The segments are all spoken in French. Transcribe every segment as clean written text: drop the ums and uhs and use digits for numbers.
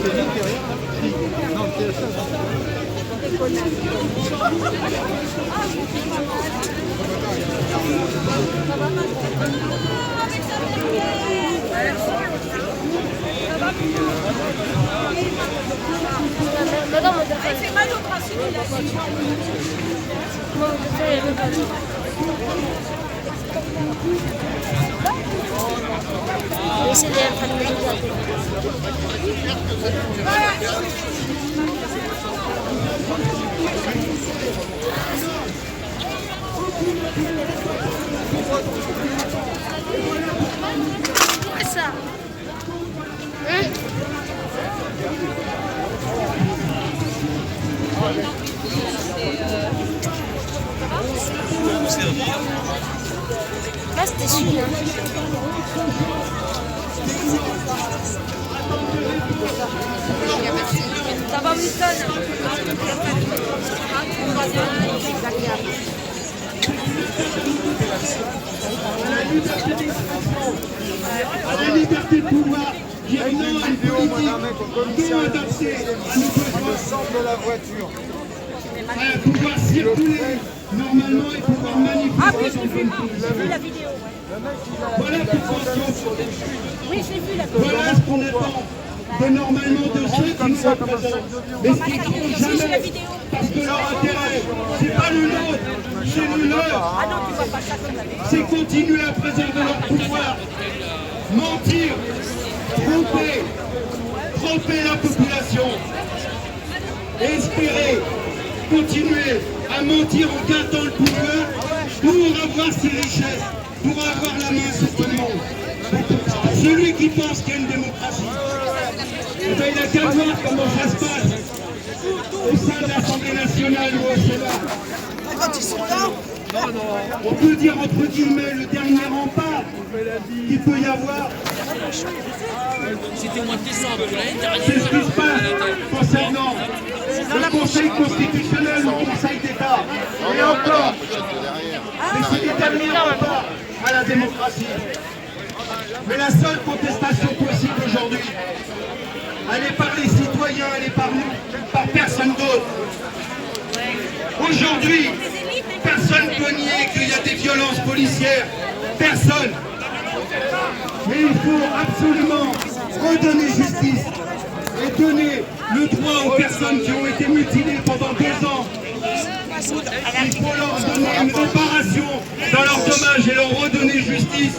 C'est mal au principe, il a c'est en train de me regarder. Quoi ça? Ah, c'était celui-là. Ça va, Winston? À la liberté de pouvoir, dire non à une politique, non adopter de la voiture. pouvoir circuler normalement et pouvoir manifester. Ah oui, j'ai vu la vidéo. Voilà pourquoi Oui, j'ai vu la vidéo. voilà ce qu'on attend de normalement de ceux qui nous représentent. Mais ce qu'ils ne font jamais, parce que leur intérêt, c'est pas le nôtre, c'est le leur. Ah non, tu vois pas ça comme la vidéo. C'est continuer à préserver leur pouvoir, mentir, tromper la population, espérer, continuer à mentir en gardant le pouvoir pour avoir ses richesses, pour avoir la main sur tout le monde. Celui qui pense qu'il y a une démocratie, eh bien, il n'a qu'à voir comment ça se passe au sein de l'Assemblée nationale ou au Sénat. On peut dire entre guillemets le dernier rempart qu'il peut y avoir. C'était au mois de décembre de l'année dernière. C'est ce qui se passe concernant le Conseil constitutionnel ou le Conseil d'État. Et encore, c'est le dernier rempart à la démocratie. Mais la seule contestation possible aujourd'hui, elle est par les citoyens, elle est par nous, par personne d'autre. Aujourd'hui, personne ne peut nier qu'il y a des violences policières. Personne. Mais il faut absolument redonner justice et donner le droit aux personnes qui ont été mutilées pendant 2 ans. Il faut leur donner une réparation dans leurs dommages et leur redonner justice.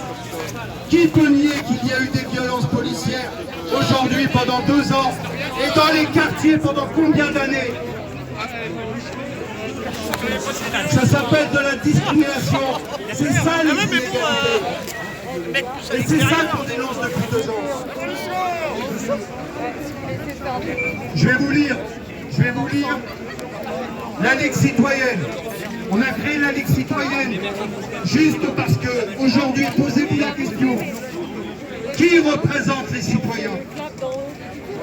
Qui peut nier qu'il y a eu des violences policières aujourd'hui pendant 2 ans et dans les quartiers pendant combien d'années? Ça s'appelle de la discrimination. C'est ça l'illégalité. Et c'est ça qu'on dénonce depuis 2 ans. Je vais vous lire la Ligue citoyenne. On a créé la Ligue citoyenne juste parce que aujourd'hui, posez-vous la question, qui représente les citoyens?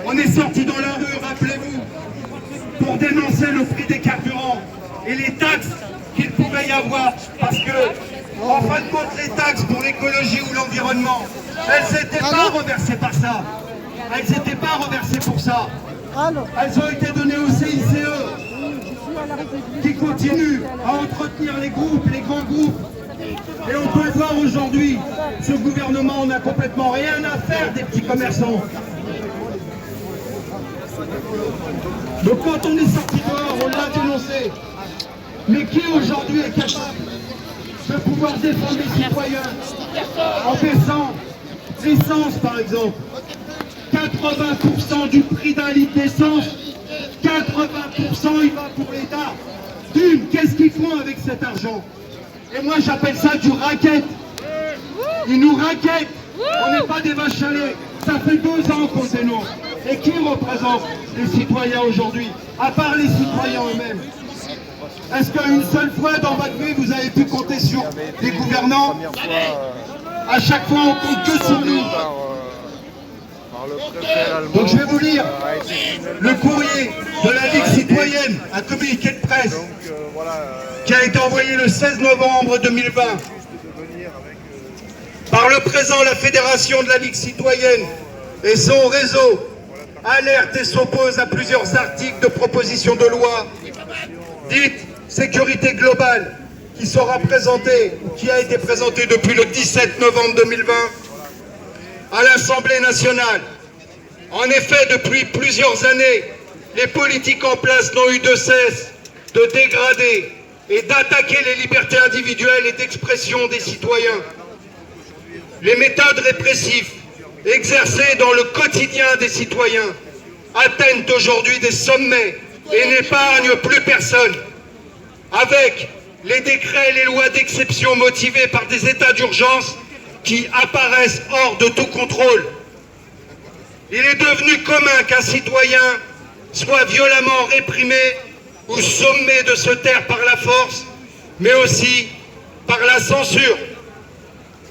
On est sorti dans la rue, rappelez-vous, pour dénoncer le prix des carburants et les taxes qu'il pouvait y avoir, parce que, en fin de compte, les taxes pour l'écologie ou l'environnement, elles n'étaient pas reversées par ça. Elles n'étaient pas reversées pour ça. Elles ont été données au CICE, qui continue à entretenir les groupes, les grands groupes. Et on peut le voir aujourd'hui, ce gouvernement n'a complètement rien à faire des petits commerçants. Donc quand on est sorti dehors, on l'a dénoncé. Mais qui aujourd'hui est capable de pouvoir défendre les citoyens en baissant l'essence par exemple? 80% du prix d'un litre d'essence, 80% il va pour l'État. Qu'est-ce qu'ils font avec cet argent? Et moi j'appelle ça du racket. Ils nous raquettent. On n'est pas des vaches à lait. Ça fait 2 ans qu'on dénonce. Et qui représente les citoyens aujourd'hui, à part les citoyens eux-mêmes? Est-ce qu'une seule fois dans votre vie vous avez pu compter sur les gouvernants? À chaque fois on compte que sur nous. Donc je vais vous lire le courrier de la Ligue citoyenne, un communiqué de presse qui a été envoyé le 16 novembre 2020 par le présent la Fédération de la Ligue citoyenne et son réseau alerte et s'oppose à plusieurs articles de proposition de loi dite sécurité globale qui a été présentée depuis le 17 novembre 2020 à l'Assemblée nationale. En effet, depuis plusieurs années, les politiques en place n'ont eu de cesse de dégrader et d'attaquer les libertés individuelles et d'expression des citoyens. Les méthodes répressives exercées dans le quotidien des citoyens atteignent aujourd'hui des sommets et n'épargnent plus personne. Avec les décrets et les lois d'exception motivés par des états d'urgence qui apparaissent hors de tout contrôle. Il est devenu commun qu'un citoyen soit violemment réprimé ou sommé de se taire par la force, mais aussi par la censure.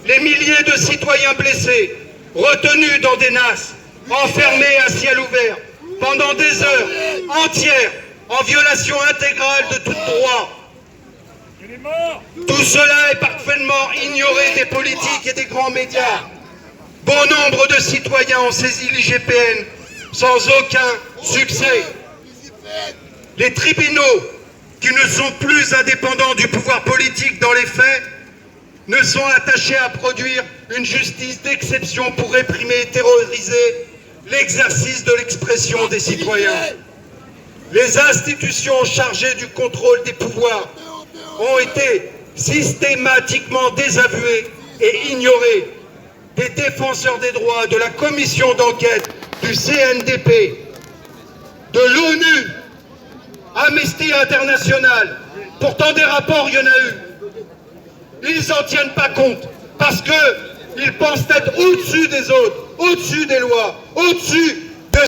Les milliers de citoyens blessés, retenus dans des nasses, enfermés à ciel ouvert, pendant des heures entières, en violation intégrale de tout droit. Tout cela est parfaitement ignoré des politiques et des grands médias. Bon nombre de citoyens ont saisi l'IGPN sans aucun succès. Les tribunaux, qui ne sont plus indépendants du pouvoir politique dans les faits, ne sont attachés à produire une justice d'exception pour réprimer et terroriser l'exercice de l'expression des citoyens. Les institutions chargées du contrôle des pouvoirs ont été systématiquement désavouées et ignorées. Des défenseurs des droits, de la commission d'enquête, du CNDP, de l'ONU, Amnesty International, pourtant des rapports, il y en a eu. Ils n'en tiennent pas compte parce qu'ils pensent être au-dessus des autres, au-dessus des lois, au-dessus